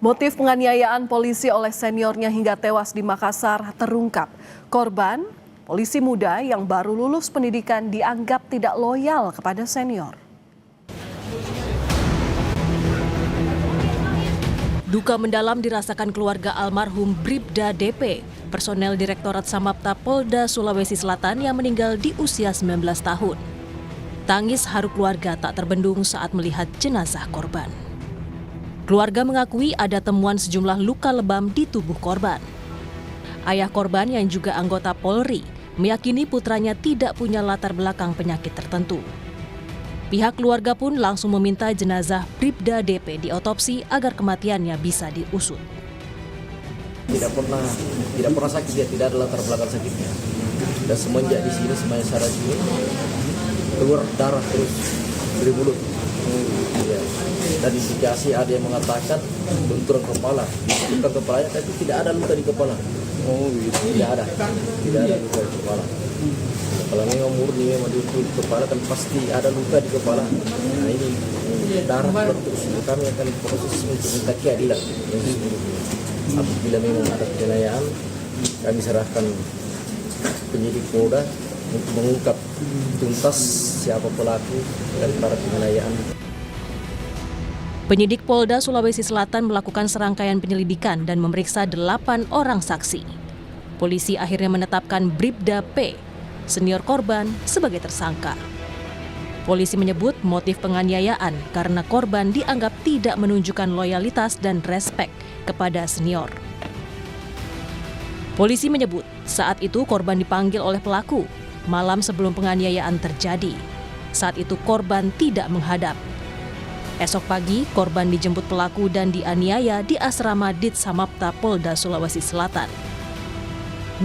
Motif penganiayaan polisi oleh seniornya hingga tewas di Makassar terungkap. Korban, polisi muda yang baru lulus pendidikan dianggap tidak loyal kepada senior. Duka mendalam dirasakan keluarga almarhum Bribda DP, personel Direktorat Samapta Polda Sulawesi Selatan yang meninggal di usia 19 tahun. Tangis haru keluarga tak terbendung saat melihat jenazah korban. Keluarga mengakui ada temuan sejumlah luka lebam di tubuh korban. Ayah korban yang juga anggota Polri meyakini putranya tidak punya latar belakang penyakit tertentu. Pihak keluarga pun langsung meminta jenazah Bribda DP diotopsi agar kematiannya bisa diusut. Tidak pernah sakit, dia tidak ada latar belakang sakitnya. Dan semenjak di sini, semuanya saraf ini keluar darah terus dari mulut. Ya. Dan indikasi ada yang mengatakan benturan kepala, benturan kepalanya tapi tidak ada luka di kepala. Tidak ada luka di kepala. Kalau memang murni memang di kepala kan pasti ada luka di kepala. Nah ini darah terus kami akan proses untuk minta keadilan. Apabila memang ada penganiayaan, kami serahkan penyidik Polda untuk mengungkap tuntas siapa pelaku dan para penganiayaan. Penyidik Polda Sulawesi Selatan melakukan serangkaian penyelidikan dan memeriksa 8 orang saksi. Polisi akhirnya menetapkan Bribda P, senior korban, sebagai tersangka. Polisi menyebut motif penganiayaan karena korban dianggap tidak menunjukkan loyalitas dan respek kepada senior. Polisi menyebut saat itu korban dipanggil oleh pelaku malam sebelum penganiayaan terjadi. Saat itu korban tidak menghadap. Esok pagi, korban dijemput pelaku dan dianiaya di asrama Dit Samapta Polda Sulawesi Selatan.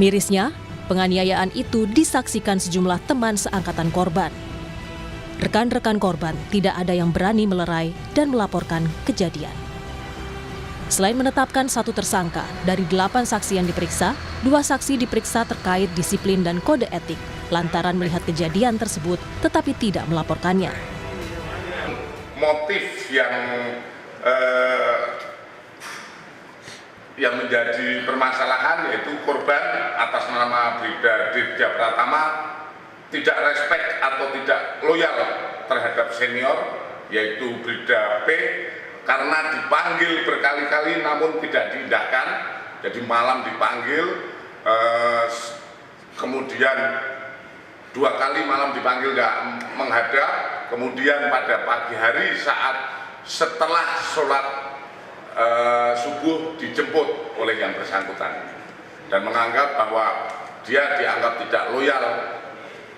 Mirisnya, penganiayaan itu disaksikan sejumlah teman seangkatan korban. Rekan-rekan korban tidak ada yang berani melerai dan melaporkan kejadian. Selain menetapkan 1 tersangka, dari 8 saksi yang diperiksa, 2 saksi diperiksa terkait disiplin dan kode etik lantaran melihat kejadian tersebut tetapi tidak melaporkannya. Motif yang menjadi permasalahan yaitu korban atas nama Bribda Dirja Pratama tidak respect atau tidak loyal terhadap senior yaitu Bribda P karena dipanggil berkali-kali namun tidak diindahkan. Jadi malam dipanggil, kemudian 2 kali malam dipanggil nggak menghadap, kemudian pada pagi hari saat setelah sholat subuh dijemput oleh yang bersangkutan dan menganggap bahwa dia dianggap tidak loyal.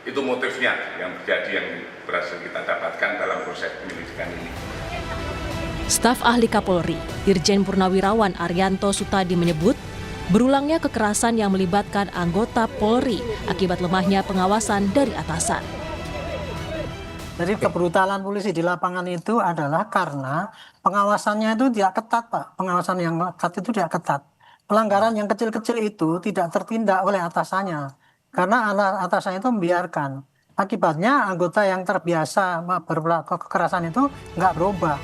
Itu motifnya yang terjadi yang berhasil kita dapatkan dalam proses penyelidikan ini. Staf ahli Kapolri, Irjen Purnawirawan Arianto Sutadi menyebut, berulangnya kekerasan yang melibatkan anggota Polri akibat lemahnya pengawasan dari atasan. Jadi kebrutalan polisi di lapangan itu adalah karena pengawasannya itu tidak ketat, Pak. Pengawasan yang ketat itu tidak ketat. Pelanggaran yang kecil-kecil itu tidak tertindak oleh atasannya. Karena atasannya itu membiarkan. Akibatnya anggota yang terbiasa berperilaku kekerasan itu nggak berubah.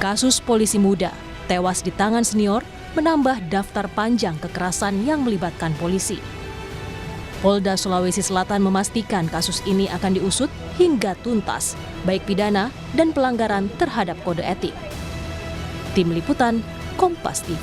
Kasus polisi muda tewas di tangan senior menambah daftar panjang kekerasan yang melibatkan polisi. Polda Sulawesi Selatan memastikan kasus ini akan diusut hingga tuntas, baik pidana dan pelanggaran terhadap kode etik. Tim Liputan, Kompas TV.